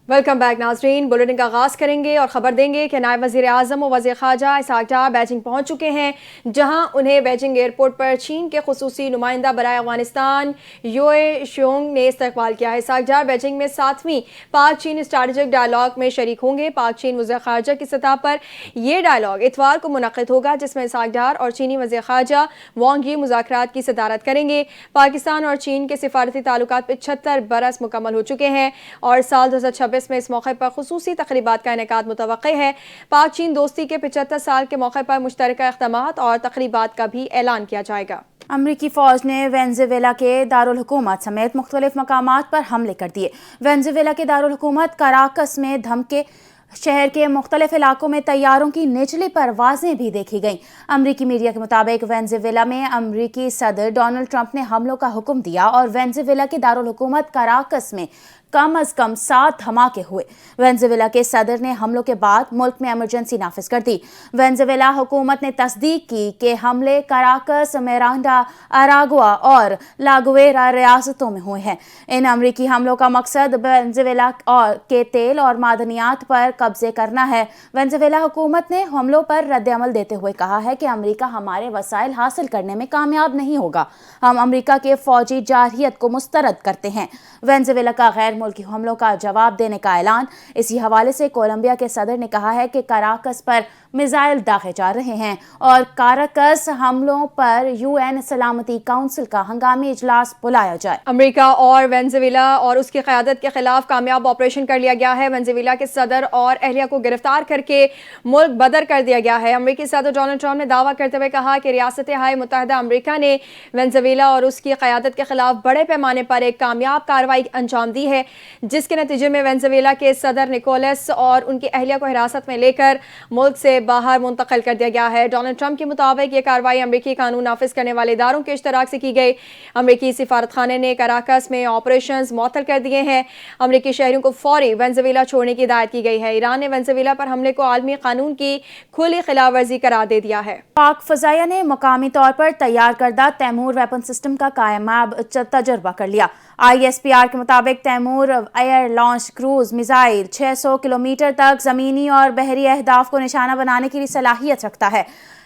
Welcome back नाजरीन। Bulletin का आगाज़ करेंगे और ख़बर देंगे कि नायब वज़ीर आज़म और वज़ीर ख़ारजा इसहाक़ डार बीजिंग पहुँच चुके हैं, जहाँ उन्हें बीजिंग एयरपोर्ट पर चीन के ख़ुसूसी नुमाइंदा बराए अफ़ग़ानिस्तान युए शियोंग ने इस्तक़बाल किया है। इसहाक़ डार बीजिंग में 7वीं पाक चीन स्ट्रैटेजिक डायलॉग में शरीक होंगे। पाक चीन वज़ीर ख़ारजा की सतह पर यह डायलॉग इतवार को मुनक़्क़िद होगा, जिसमें इसहाक़ डार और चीनी वज़ीर ख़ारजा वांग यी मुज़ाकरात की सदारत करेंगे। पाकिस्तान और चीन के सिफारती ताल्लुकात 75 बरस मुकम्मल हो चुके हैं और साल 2026 में इस मौके पर खुसूसी तक़रीबात का इनेकाद मुतवक्किल है। पाक चीन दोस्ती के 75 साल के मौके पर मुश्तरका इक़दामात और तक़रीबात का भी ऐलान किया जाएगा। अमरीकी फ़ौज ने वेनेज़ुएला के दारुल हुकूमत समेत मुख्तलिफ मकामात पर हमले कर दिए। वेनेज़ुएला के दारुल हुकूमत कराकस में धमके शहर के मुख्तलिफ इलाकों में तैयारों की निचली परवाजें भी देखी गईं। अमरीकी मीडिया के मुताबिक वेनेज़ुएला में अमरीकी सदर डोनाल्ड ट्रंप ने हमलों का हुक्म दिया और वेनेज़ुएला के दारुल हुकूमत कराकस में कम अज कम 7 धमाके हुए। वेनेज़ुएला के सदर ने हमलों के बाद मुल्क में इमरजेंसी नाफिज कर दी। वेनेज़ुएला हुकूमत ने तस्दीक की कि हमले कराकस, मिरांडा, अरागुआ और लागुएरा रियासतों में हुए हैं। इन अमरीकी हमलों का मकसद वेनेज़ुएला के तेल और मादनियात पर कब्जे करना है। वेनेज़ुएला हुकूमत ने हमलों पर रद्द-ए-अमल देते हुए कहा है कि अमरीका हमारे वसाइल हासिल करने में कामयाब नहीं होगा। हम अमरीका के फौजी जारहियत को मुस्तरद करते हैं। वेनेज़ुएला का गैर मुल्की हमलों का जवाब देने का ऐलान। इसी हवाले से कोलंबिया के सदर ने कहा है कि कराकस पर मिसाइल दागे जा रहे हैं और कराकस हमलों पर यूएन सलामती काउंसिल का हंगामी इजलास बुलाया जाए। अमेरिका और वेनेज़ुएला और उसकी क़यादत के खिलाफ कामयाब ऑपरेशन कर लिया गया है। वेनेज़ुएला के सदर और अहलिया को गिरफ्तार करके मुल्क बदर कर दिया गया है। अमेरिकी सदर डोनाल्ड ट्रंप ने दावा करते हुए कहा कि रियासत-ए मुत्तहिदा अमेरिका ने वेनेज़ुएला और उसकी क़यादत के खिलाफ बड़े पैमाने पर एक कामयाब कार्रवाई अंजाम दी है, जिसके नतीजे में वेनेज़ुएला के सदर निकोलस और उनकी अहलिया को हिरासत में लेकर मुल्क से बाहर मुंतकिल कर दिया गया है। डोनाल्ड ट्रंप के मुताबिक ये कार्रवाई अमेरिकी कानून नाफिज करने वाले इदारों के इश्तराक से की गई। अमेरिकी सिफारतखाने ने कराकस में ऑपरेशंस मुअत्तल कर दिए हैं। अमेरिकी शहरियों को फौरी वेनेज़ुएला छोड़ने की हिदायत की गई है। ईरान ने वेनेज़ुएला पर हमले को आलमी कानून की खुली खिलाफवर्जी करार दे दिया है। पाक फ़ज़ाइया ने मकामी तौर पर तैयार करदा तैमूर वेपन सिस्टम का कामयाब तजर्बा कर लिया। ISPR के मुताबिक Taimur air launch cruise missile 600 kilometre तक ज़मीनी और बहरी अहदाफ को निशाना बनाने की सलाहियत रखता है।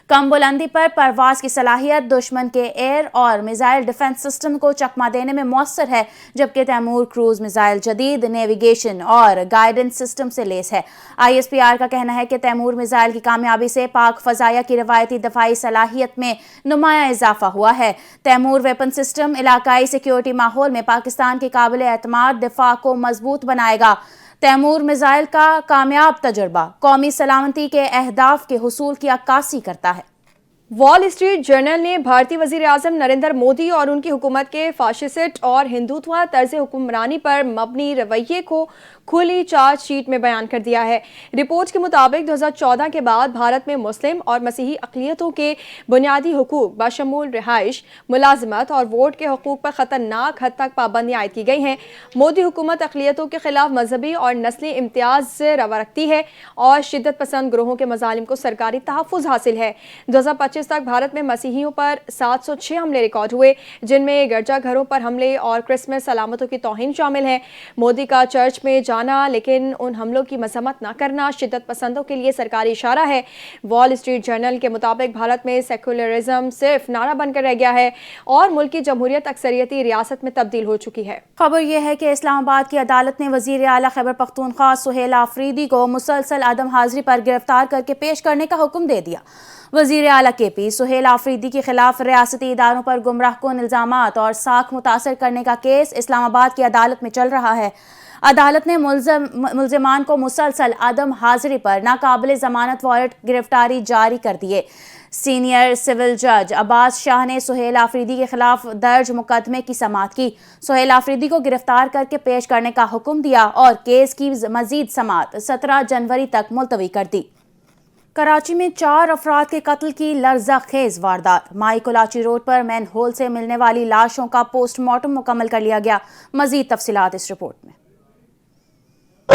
कम बुलंदी पर परवाज की सलाहियत दुश्मन के एयर और मिसाइल डिफेंस सिस्टम को चकमा देने में मौसर है, जबकि तैमूर क्रूज मिसाइल जदीद नेविगेशन और गाइडेंस सिस्टम से लेस है। ISPR का कहना है कि तैमूर मिसाइल की कामयाबी से पाक फ़ज़ाइया की रवायती दफाई सलाहियत में नुमाया इजाफा हुआ है। तैमूर वेपन सिस्टम इलाकाई सिक्योरिटी माहौल में पाकिस्तान के काबिल एतमाद दिफा को मजबूत बनाएगा। तैमूर मिसाइल का कामयाब तजुर्बा कौमी सलामती के अहदाफ के हुसूल की अक्कासी करता है। वॉल स्ट्रीट जर्नल ने भारतीय वज़ीर आज़म नरेंद्र मोदी और उनकी हुकूमत के फाशिस्ट और हिंदुत्व तर्ज हुक्मरानी पर मबनी रवैये को खुली चार्जशीट में बयान कर दिया है। रिपोर्ट के मुताबिक 2014 के बाद भारत में मुस्लिम और मसीही अक़लियतों के बुनियादी हुकूक बशमूल रिहाइश, मुलाजमत और वोट के हुकूक पर ख़तरनाक हद तक पाबंदी आयद की गई हैं। मोदी हुकूमत अक़लियतों के खिलाफ मजहबी और नस्ली इम्तियाज से रवा रखती है और शिद्दत पसंद ग्रोहों के मज़ालिम को सरकारी तहफ़्फ़ुज़ हासिल है। 2025 तक भारत में मसीहियों पर 706 हमले रिकॉर्ड हुए, जिनमें गिरजा घरों पर हमले और क्रिसमस सलामतों की तौहीन शामिल है। मोदी का चर्च में जाना लेकिन उन हमलों की मजम्मत न करना शिद्दत पसंदों के लिए सरकारी इशारा है। वॉल स्ट्रीट जर्नल के मुताबिक भारत में सेकुलरिज्म सिर्फ नारा बनकर रह गया है और मुल्क की जमहूरियत अक्सरियती रियासत में तब्दील हो चुकी है। खबर यह है कि इस्लामाबाद की अदालत ने वजीर आला खैबर पख्तूनख्वा सुहेल आफरीदी को मुसलसल अदम हाजिरी पर गिरफ्तार करके पेश करने का हुक्म दे दिया। वजीर आला KP सुहेल आफरीदी के खिलाफ रियासती इदारों पर गुमराहकुन इल्जामात और साख मुतासर करने का केस इस्लामाबाद की अदालत में चल रहा है। अदालत ने मुल्ज़िमान को मुसलसल अदम हाजिरी पर नाकाबिल ज़मानत वारंट गिरफ्तारी जारी कर दिए। सीनियर सिविल जज अब्बास शाह ने सुहेल आफरीदी के खिलाफ दर्ज मुकदमे की समाअत की। सुहेल आफरीदी को गिरफ्तार करके पेश करने का हुक्म दिया और केस की मजीद समाअत 17 जनवरी तक मुलतवी कर दी। कराची में 4 अफराद के कत्ल की लर्जा खेज वारदात। माई कोलाची रोड पर मैन होल से मिलने वाली लाशों का पोस्टमार्टम मुकम्मल कर लिया गया। मजीद तफसीलात इस रिपोर्ट में।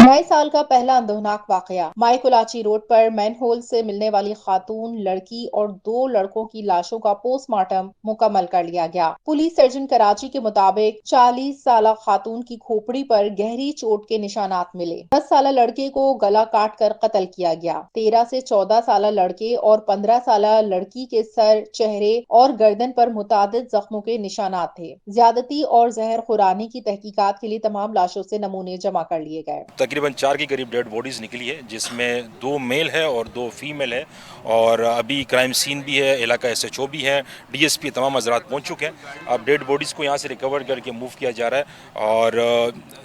नए साल का पहला अंदोहनाक वाकया माई कुलाची रोड पर मैनहोल से मिलने वाली खातून, लड़की और 2 लड़कों की लाशों का पोस्टमार्टम मुकम्मल कर लिया गया। पुलिस सर्जन कराची के मुताबिक 40 साल खातून की खोपड़ी पर गहरी चोट के निशानात मिले। 10 साल लड़के को गला काट कर कत्ल किया गया। 13 से 14 साल लड़के और 15 साल लड़की के सर, चेहरे और गर्दन पर मुतादिद जख्मों के निशानात थे। ज्यादती और जहर खुरानी की तहकीकात के लिए तमाम लाशों से नमूने जमा कर लिए गए। तकरीबन 4 के करीब डेड बॉडीज़ निकली है, जिसमें 2 मेल है और 2 फीमेल है, और अभी क्राइम सीन भी है, इलाका SHO भी है, DSP तमाम हजरात पहुंच चुके हैं। अब डेड बॉडीज़ को यहाँ से रिकवर करके मूव किया जा रहा है, और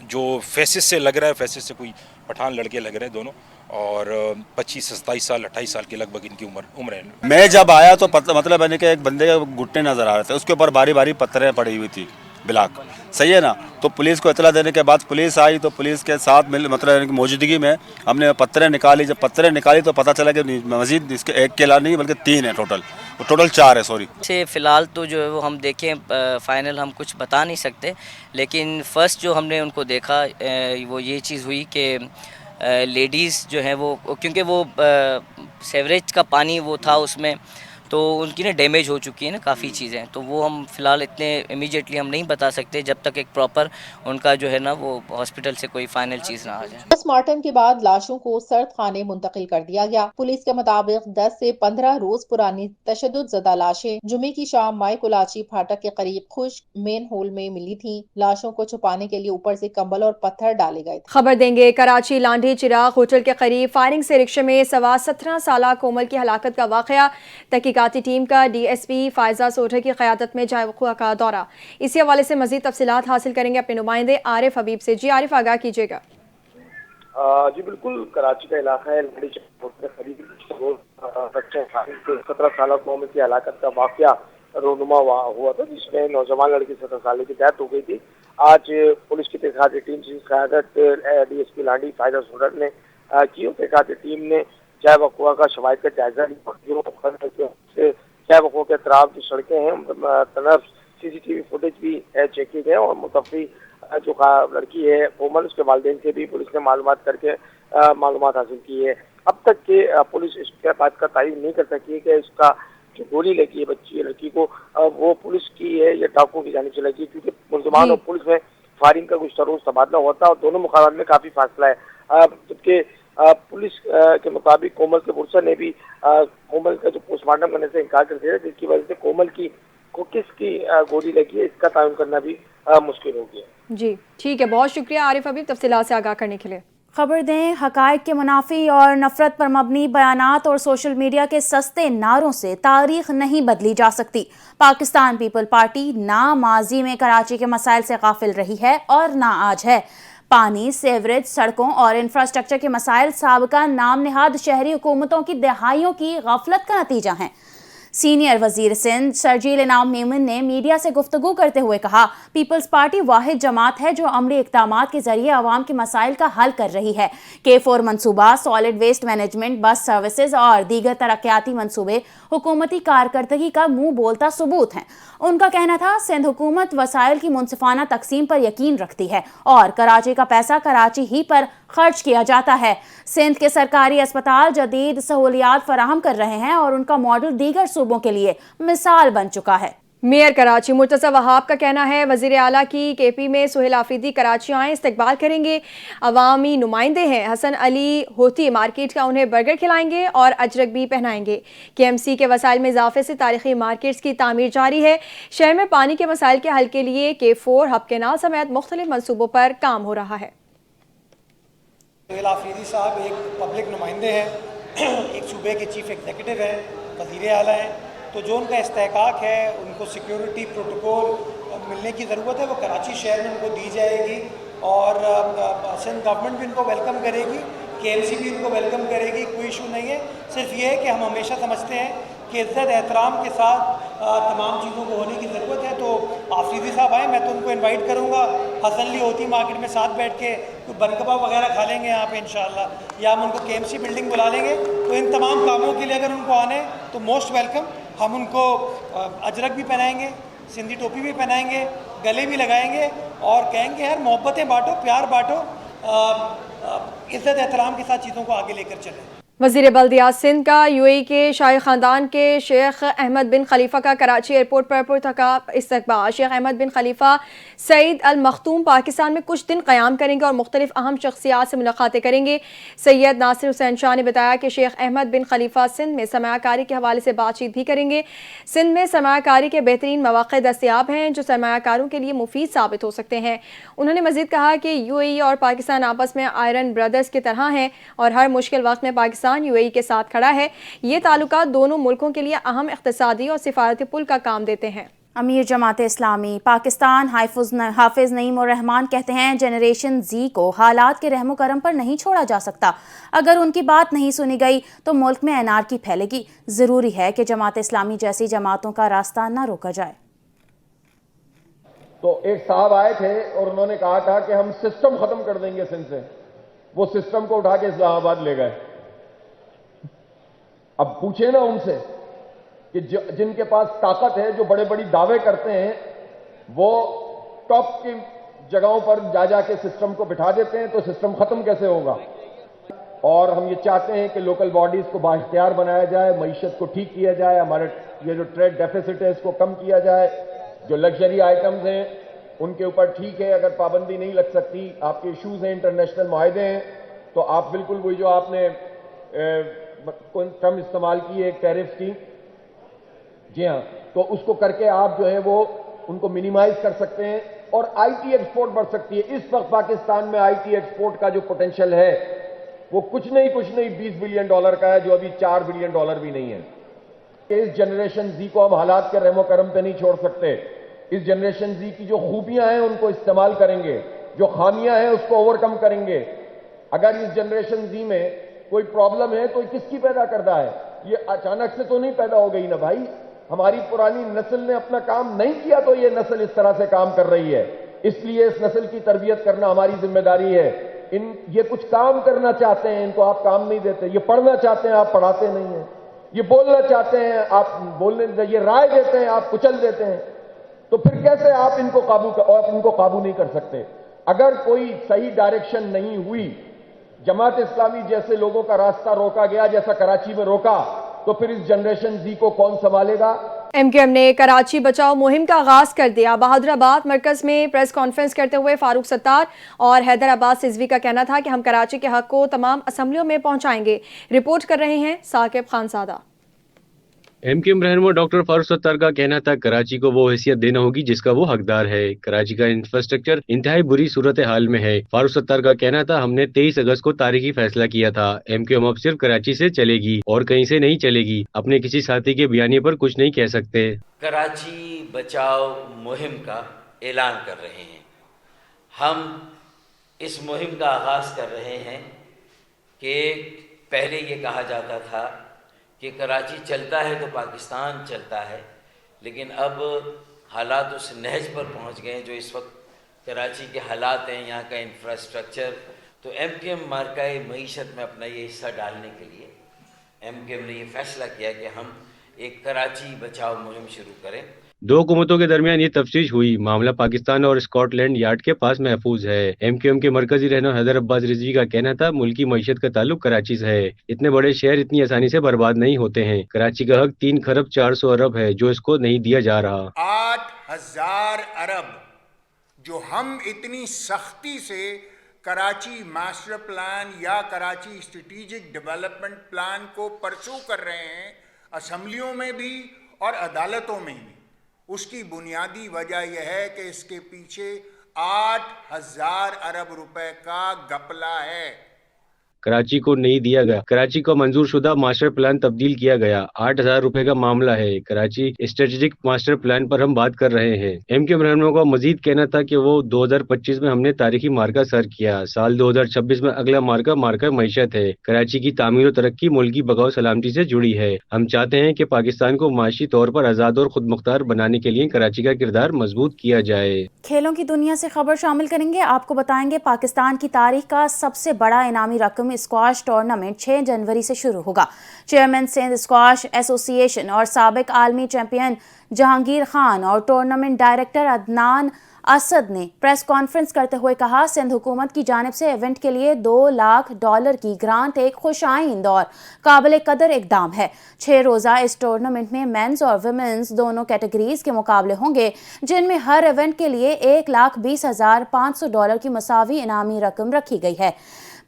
जो फेसेस से लग रहा है, फेसेस से कोई पठान लड़के लग रहे हैं दोनों, और 25 से 27 साल 28 साल के लगभग इनकी उम्र है। मैं जब आया तो मतलब मैंने कि एक बंदे के घुटने नज़र आ रहे थे, उसके ऊपर बारी बारी पत्थरें पड़ी हुई थी, ब्लॉक, सही है ना। तो पुलिस को इतला देने के बाद पुलिस आई, तो पुलिस के साथ मतलब मौजूदगी में हमने पत्थरें निकाली। जब पत्थरें निकाली तो पता चला कि मजीद इसके एक के अलावा नहीं बल्कि 3 है टोटल 4 है, सॉरी। से फ़िलहाल तो जो है वो हम देखें, फ़ाइनल हम कुछ बता नहीं सकते, लेकिन फ़र्स्ट जो हमने उनको देखा वो ये चीज़ हुई कि लेडीज़ जो हैं वो, क्योंकि वो सेवरेज का पानी वो था उसमें, तो उनकी ना डैमेज हो चुकी है ना काफ़ी चीज़ें, तो वो हम फ़िलहाल इतने इमीडिएटली हम नहीं बता सकते जब तक एक प्रॉपर उनका जो है ना वो हॉस्पिटल से कोई फाइनल चीज़ ना आ जाए। पोस्टमार्टम के बाद लाशों को सर्द खाने मुंतकिल कर दिया गया। पुलिस के मुताबिक 10 से 15 रोज पुरानी तशद्दुद ज़दा लाशें जुमे की शाम माई कुलाची फाटक के करीब खुश्क मेन होल में मिली थी। लाशों को छुपाने के लिए ऊपर से कंबल और पत्थर डाले गए थे। खबर देंगे कराची लांडी चिराग होटल के करीब फायरिंग से रिक्शे में सवार 17 साल कोमल की हलाकत का वाकया। तहकीकाती टीम का DSP फायजा सोढर की क़यादत में जाए वक़ुआ का दौरा। इसी हवाले से मज़ीद तफसीलात हासिल करेंगे अपने नुमाइंदे आरिफ हबीब से। जी आरिफ, आगाह कीजिएगा। जी बिल्कुल, कराची का इलाका है, लांडी चिराग के करीब 17 साल कोमल की हलाकत का वाकया रोनुमा हुआ था, जिसमें नौजवान लड़की 17 साल की डेथ हो गई थी। आज पुलिस की तहकीकाती टीम की क़यादत DSP लांडी फायजा सोढर ने की। तहकीकाती टीम ने चाय वक़ुआ का शवाहिद का जायजा लिया। चाय वक़ुआ के अतराफ जो सड़कें हैं, तनफ CCTV फुटेज भी चेक किए गए, और मुतफ़्फ़ी जो लड़की है कोमल, उसके वालिदैन से भी पुलिस ने मालूमात करके मालूमात हासिल की है। अब तक के पुलिस इसके बात का तायीन नहीं कर सकी है कि इसका जो गोली लगी है बच्ची लड़की को, वो पुलिस की है या डाकू की जानिब से लगी, क्योंकि मुलज़मान और पुलिस में फायरिंग का कुछ रोज़ तबादला होता है और दोनों मुकाबले में काफ़ी फासला है। जबकि पुलिस के मुताबिक कोमल के पुरसा ने भी कोमल का जो पोस्टमार्टम करने से इनकार कर दिया, जिसकी वजह से कोमल को किसकी गोली लगी है इसका तायुन करना भी मुश्किल हो गया। जी ठीक है, बहुत शुक्रिया आरिफ हबीब तफसीलात से आगाह करने के लिए। खबर दें, हकायक के मुनाफी और नफरत पर मबनी बयानात और सोशल मीडिया के सस्ते नारों से तारीख नहीं बदली जा सकती। पाकिस्तान पीपल पार्टी ना माजी में कराची के मसाइल से गाफिल रही है और ना आज है। पानी, सेवरेज, सड़कों और इंफ्रास्ट्रक्चर के मसाइल साबका नाम निहाद शहरी हुकूमतों की दहाइयों की गफलत का नतीजा हैं। सीनियर वजीर सिंध शर्जील इनाम मेमन ने मीडिया से गुफ्तगू करते हुए कहा, पीपल्स पार्टी वाहिद जमात है जो अमली इक़दामात के जरिए आवाम के मसाइल का हल कर रही है। K4 मनसूबा, solid waste management, bus services और दीगर तरक्याती मनसूबे हुकूमती कारकर्दगी का मुंह बोलता सबूत हैं। उनका कहना था, सिंध हुकूमत वसाइल की मुनसिफाना तकसीम पर यकीन रखती है और कराची का पैसा कराची ही पर खर्च किया जाता है। सिंध के सरकारी अस्पताल जदीद सहूलियात फराहम कर रहे हैं और उनका मॉडल दीगर सूबों के लिए मिसाल बन चुका है। मेयर कराची मुर्तज़ा वहाब का कहना है, वज़ीर आला की KP में सुहेल आफरीदी कराची आए, इस्तकबाल करेंगे। अवामी नुमाइंदे हैं। हसन अली होती मार्केट का उन्हें बर्गर खिलाएंगे और अजरक भी पहनाएंगे। KMC के वसाइल में इजाफे से तारीखी मार्केट्स की तामीर जारी है। शहर में पानी के मसाइल के हल के लिए K4 हब केनाल समेत मुख्तलिफ मनसूबों पर काम हो रहा है। सुहेल आफरीदी साहब एक पब्लिक नुमाइंदे हैं, एक सूबे के चीफ एग्जीक्यूटिव हैं, वज़ीर आला हैं, तो जो उनका इस्तेहकाक है, उनको सिक्योरिटी प्रोटोकॉल मिलने की ज़रूरत है, वो कराची शहर में उनको दी जाएगी और सिंध गवर्नमेंट भी उनको वेलकम करेगी, KMC भी उनको वेलकम करेगी, कोई इशू नहीं है। सिर्फ ये है कि हम हमेशा समझते हैं कि इज़्ज़त एहतराम के साथ तमाम चीज़ों को होने की ज़रूरत है। तो आफरीदी साहब आए, मैं तो उनको इनवाइट करूँगा, हसन अली होती मार्केट में साथ बैठ के कोई बन कबाब वगैरह खा लेंगे यहाँ पे इंशाअल्लाह, या हम उनको KMC बिल्डिंग बुला लेंगे। तो इन तमाम कामों के लिए अगर उनको आने तो मोस्ट वेलकम। हम उनको अजरक भी पहनाएंगे, सिंधी टोपी भी पहनाएंगे, गले भी लगाएंगे और कहेंगे यार मोहब्बतें बांटो, प्यार बांटो। इज़्ज़त एहतराम के साथ चीज़ों को आगे लेकर चलें। वज़ीर बल्दियात सिंध का यूएई के शाही ख़ानदान के शेख अहमद बिन खलीफा का कराची एयरपोर्ट पर पुरतकाब इस्तकबाल। शेख अहमद बिन खलीफा सईद अल मखतूम पाकिस्तान में कुछ दिन क़याम करेंगे और मुख्तलिफ अहम शख्सियात से मुलाकातें करेंगे। सैयद नासिर हुसैन शाह ने बताया कि शेख अहमद बिन खलीफा सिंध में सरमायाकारी के हवाले से बातचीत भी करेंगे। सिंध में सरमायाकारी के बेहतरीन मौक़े दस्तयाब हैं जो सरमायाकारों के लिए मुफीद साबित हो सकते हैं। उन्होंने मज़ीद कहा कि यूएई और पाकिस्तान आपस में आयरन ब्रदर्स की तरह हैं और हर मुश्किल वक्त में पाकिस्तान यूएई के साथ खड़ा है। ये ताल्लुकात दोनों मुल्कों के लिए अहम इक़्तिसादी और सिफारती पुल का काम देते हैं। अमीर जमात इस्लामी पाकिस्तान हाफिज़ नईम और रहमान कहते हैं जनरेशन जी को हालात के रहमो करम पर नहीं छोड़ा जा सकता। अगर उनकी बात नहीं सुनी गई तो मुल्क में एनार्की फैलेगी। ज़रूरी है कि जमात इस्लामी जैसी जमातों का रास्ता न रोका जाए। तो एक साहब आए थे और उन्होंने कहा था कि हम सिस्टम खत्म कर देंगे सिंध से। वो सिस्टम को उठा के इस्लामाबाद ले गए। अब पूछे ना उनसे कि जिनके पास ताकत है, जो बड़े बड़ी दावे करते हैं, वो टॉप की जगहों पर जा जाके सिस्टम को बिठा देते हैं, तो सिस्टम खत्म कैसे होगा। और हम ये चाहते हैं कि लोकल बॉडीज को बाइख्तियार बनाया जाए, मईशत को ठीक किया जाए, हमारे ये जो ट्रेड डेफिसिट है इसको कम किया जाए, जो लग्जरी आइटम्स हैं उनके ऊपर ठीक है अगर पाबंदी नहीं लग सकती, आपके इश्यूज हैं, इंटरनेशनल मुआहदे हैं, तो आप बिल्कुल वही जो आपने टर्म इस्तेमाल की है एक टैरिफ की, जी हाँ, तो उसको करके आप जो है वो उनको मिनिमाइज कर सकते हैं और आईटी एक्सपोर्ट बढ़ सकती है। इस वक्त पाकिस्तान में आईटी एक्सपोर्ट का जो पोटेंशियल है वो कुछ नहीं $20 बिलियन का है, जो अभी $4 बिलियन भी नहीं है। इस जनरेशन जी को हम हालात के रहमो करम पे नहीं छोड़ सकते। इस जनरेशन जी की जो खूबियां हैं उनको इस्तेमाल करेंगे, जो खामियां हैं उसको ओवरकम करेंगे। अगर इस जनरेशन जी में कोई प्रॉब्लम है तो किसकी पैदा करता है? ये अचानक से तो नहीं पैदा हो गई ना भाई। हमारी पुरानी नस्ल ने अपना काम नहीं किया तो ये नस्ल इस तरह से काम कर रही है। इसलिए इस नस्ल की तरबियत करना हमारी जिम्मेदारी है। ये कुछ काम करना चाहते हैं, इनको आप काम नहीं देते। ये पढ़ना चाहते हैं, आप पढ़ाते नहीं हैं। ये बोलना चाहते हैं, आप बोलने, ये राय देते हैं, आप कुचल देते हैं। तो फिर कैसे आप इनको काबू नहीं कर सकते? अगर कोई सही डायरेक्शन नहीं हुई, जमात इस्लामी जैसे लोगों का रास्ता रोका गया, जैसा कराची में रोका, तो फिर इस जनरेशन जी को कौन संभालेगा? एमक्यूएम ने कराची बचाओ मुहिम का आगाज कर दिया। बहादुराबाद मरकज में प्रेस कॉन्फ्रेंस करते हुए फारूक सत्तार और हैदराबाद रिजवी का कहना था कि हम कराची के हक को तमाम असम्बलियों में पहुंचाएंगे। रिपोर्ट कर रहे हैं साकिब खानजादा। एमक्यूएम रहनुमा डॉक्टर फारूक सत्तार का कहना था कराची को वो हैसियत देना होगी जिसका वो हकदार है। कराची का इंफ्रास्ट्रक्चर इंतहाई बुरी सूरत हाल में है। फारूक सत्तार का कहना था हमने 23 अगस्त को तारीखी फैसला किया था, एमक्यूएम अब सिर्फ कराची से चलेगी और कहीं से नहीं चलेगी। अपने किसी साथी के बयानी पर कुछ नहीं कह सकते। कराची बचाओ मुहिम का ऐलान कर रहे हैं। हम इस मुहिम का आगाज कर रहे हैं कि पहले ये कहा जाता था कि कराची चलता है तो पाकिस्तान चलता है, लेकिन अब हालात उस नहज पर पहुंच गए जो इस वक्त कराची के हालात हैं, यहाँ का इंफ्रास्ट्रक्चर। तो एमक्यूएम मार्काए मईशत में अपना ये हिस्सा डालने के लिए एमक्यूएम ने ये फैसला किया कि हम एक कराची बचाओ मुहिम शुरू करें। दो हुकूमतों के दरमियान ये तफ्तीश हुई। मामला पाकिस्तान और स्कॉटलैंड यार्ड के पास महफूज है। एमक्यूएम के मरकजी रहनुमा हैदराबाद रिजवी का कहना था मुल्की मईशत का ताल्लुक कराची से है। इतने बड़े शहर इतनी आसानी से बर्बाद नहीं होते हैं। कराची का हक 3 खरब 400 अरब है जो इसको नहीं दिया जा रहा। 8,000 अरब जो हम इतनी सख्ती से कराची मास्टर प्लान या कराची स्ट्रेटेजिक डेवलपमेंट प्लान को परसू कर रहे हैं, असम्बलियों में भी और अदालतों में भी, उसकी बुनियादी वजह यह है कि इसके पीछे 8,000 अरब रुपए का घपला है। कराची को नहीं दिया गया। कराची को मंजूर शुदा मास्टर प्लान तब्दील किया गया। 8,000 रुपए का मामला है। कराची स्ट्रेटेजिक मास्टर प्लान पर हम बात कर रहे हैं। एमक्यूएम रहनुमा का मजीद कहना था कि वो 2025 में हमने तारीखी मार्का सर किया। साल 2026 में अगला मार्का मईशत है। कराची की तामीर और तरक्की मुल्क की बगाओ सलामती से जुड़ी है। हम चाहते हैं कि पाकिस्तान को माशी तौर पर आज़ाद और खुद मुख्तार बनाने के लिए कराची का किरदार मजबूत किया जाए। खेलों की दुनिया से खबर शामिल करेंगे। आपको बताएंगे पाकिस्तान की तारीख का सबसे बड़ा इनामी रकम स्क्वाश टूर्नामेंट 6 जनवरी से शुरू होगा। चेयरमैन सिंध स्क्वाश एसोसिएशन और साबिक आलमी चैंपियन जहांगीर खान और टूर्नामेंट डायरेक्टर अदनान اسد نے پریس کانفرنس کرتے ہوئے کہا سندھ حکومت کی جانب سے ایونٹ کے لیے $2 لاکھ کی گرانٹ ایک خوش آئند اور قابل قدر اقدام ہے۔ 6 روزہ اس ٹورنامنٹ میں مینز اور ویمنز دونوں کیٹیگریز کے مقابلے ہوں گے، جن میں ہر ایونٹ کے لیے $1,20,500 کی مساوی انعامی رقم رکھی گئی ہے۔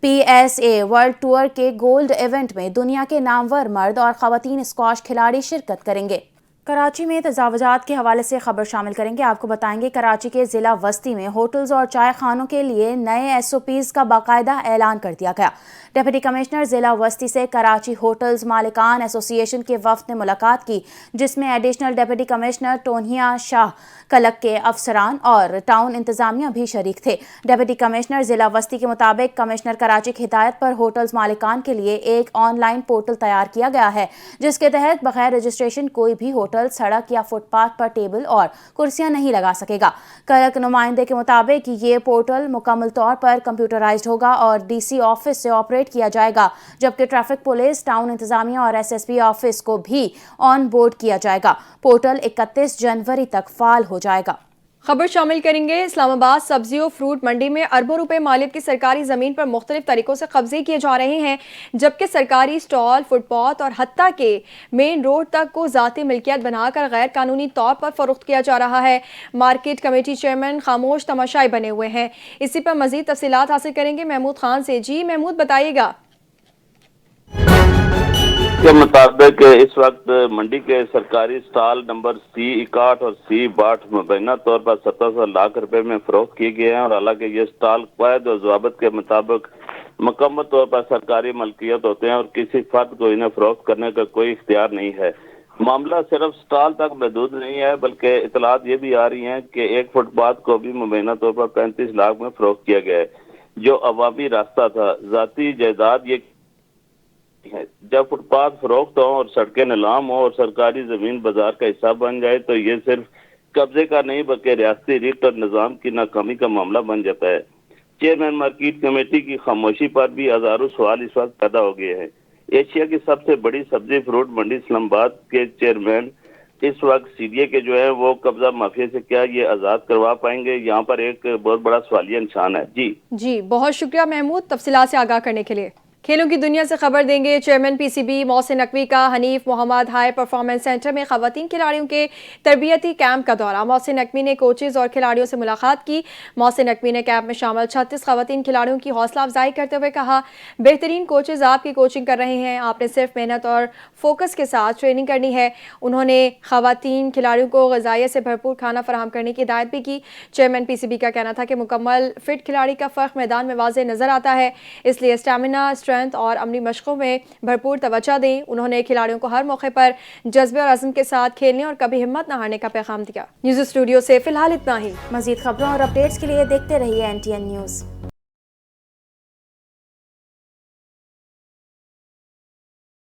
PSA ورلڈ ٹور کے گولڈ ایونٹ میں دنیا کے نامور مرد اور خواتین اسکواش کھلاڑی شرکت کریں گے۔ کراچی میں تجاوزات کے حوالے سے خبر شامل کریں گے۔ آپ کو بتائیں گے کراچی کے ضلع وسطی میں ہوٹلز اور چائے خانوں کے لیے نئے SOPs کا باقاعدہ اعلان کر دیا گیا۔ ڈپٹی کمشنر ضلع وسطی سے کراچی ہوٹلز مالکان ایسوسی ایشن کے وفد نے ملاقات کی، جس میں ایڈیشنل ڈپٹی کمشنر ٹونیا شاہ کلک کے افسران اور ٹاؤن انتظامیہ بھی شریک تھے۔ ڈپٹی کمشنر ضلع وسطی کے مطابق کمشنر کراچی کی ہدایت پر ہوٹلز مالکان کے لیے ایک آن لائن پورٹل تیار کیا گیا ہے، جس کے تحت بغیر رجسٹریشن کوئی بھی ہوٹل سڑک یا فٹ پاتھ پر ٹیبل اور کرسیاں نہیں لگا سکے گا۔ کلک نمائندے کے مطابق یہ پورٹل مکمل طور پر کمپیوٹرائزڈ ہوگا اور DC آفس سے آپریٹ کیا جائے گا، جبکہ ٹریفک پولیس، ٹاؤن انتظامیہ اور SSB آفس کو بھی آن بورڈ کیا جائے گا۔ پورٹل 31 جنوری تک فعال ہو جائے گا۔ خبر شامل کریں گے اسلام آباد سبزی و فروٹ منڈی میں اربوں روپے مالیت کی سرکاری زمین پر مختلف طریقوں سے قبضے کیے جا رہے ہیں، جبکہ سرکاری سٹال، فٹ پاتھ اور حتیٰ کہ مین روڈ تک کو ذاتی ملکیت بنا کر غیر قانونی طور پر فروخت کیا جا رہا ہے۔ مارکیٹ کمیٹی چیئرمین خاموش تماشائی بنے ہوئے ہیں۔ اسی پر مزید تفصیلات حاصل کریں گے محمود خان سے۔ جی محمود، بتائیے گا۔ کے مطابق اس وقت منڈی کے سرکاری سٹال نمبر C61 اور C62 مبینہ طور پر 17 لاکھ روپے میں فروخت کیے گئے ہیں، اور حالانکہ یہ سٹال قواعد و ضوابط کے مطابق مکمل طور پر سرکاری ملکیت ہوتے ہیں اور کسی فرد کو انہیں فروخت کرنے کا کوئی اختیار نہیں ہے۔ معاملہ صرف سٹال تک محدود نہیں ہے، بلکہ اطلاعات یہ بھی آ رہی ہیں کہ ایک فٹ پاتھ کو بھی مبینہ طور پر 35 لاکھ میں فروخت کیا گیا ہے، جو عوامی راستہ تھا۔ ذاتی جائیداد یہ جب فٹ پاتھ فروخت ہوں اور سڑکیں نیلام ہوں اور سرکاری زمین بازار کا حصہ بن جائے تو یہ صرف قبضے کا نہیں بلکہ ریاستی ریٹ اور نظام کی ناکامی کا معاملہ بن جاتا ہے۔ چیئرمین مارکیٹ کمیٹی کی خاموشی پر بھی ہزاروں سوال اس وقت پیدا ہو گئے ہیں۔ ایشیا کی سب سے بڑی سبزی فروٹ منڈی اسلام آباد کے چیئرمین اس وقت CDA کے جو ہے وہ قبضہ مافیا سے کیا یہ آزاد کروا پائیں گے؟ یہاں پر ایک بہت بڑا سوالیہ نشان ہے۔ جی بہت شکریہ محمود تفصیلات سے آگاہ کرنے کے لیے۔ کھیلوں کی دنیا سے خبر دیں گے۔ چیئرمین PCB محسن نقوی کا حنیف محمد ہائی پرفارمنس سینٹر میں خواتین کھلاڑیوں کے تربیتی کیمپ کا دورہ۔ محسن نقوی نے کوچز اور کھلاڑیوں سے ملاقات کی۔ محسن نقوی نے کیمپ میں شامل 36 خواتین کھلاڑیوں کی حوصلہ افزائی کرتے ہوئے کہا، بہترین کوچز آپ کی کوچنگ کر رہے ہیں، آپ نے صرف محنت اور فوکس کے ساتھ ٹریننگ کرنی ہے۔ انہوں نے خواتین کھلاڑیوں کو غذائیت سے بھرپور کھانا فراہم کرنے کی ہدایت بھی کی۔ چیئرمین PCB کا کہنا تھا کہ مکمل فٹ کھلاڑی کا فرق میدان میں واضح نظر آتا ہے، اس لیے اسٹیمنا، اور عملی مشقوں میں بھرپور توجہ دیں۔ انہوں نے کھلاڑیوں کو ہر موقع پر جذبے اور عزم کے ساتھ کھیلنے اور کبھی ہمت نہ ہارنے کا پیغام دیا۔ نیوز اسٹوڈیو سے فی الحال اتنا ہی۔ مزید خبروں اور اپڈیٹس کے لیے دیکھتے رہیے NTN نیوز۔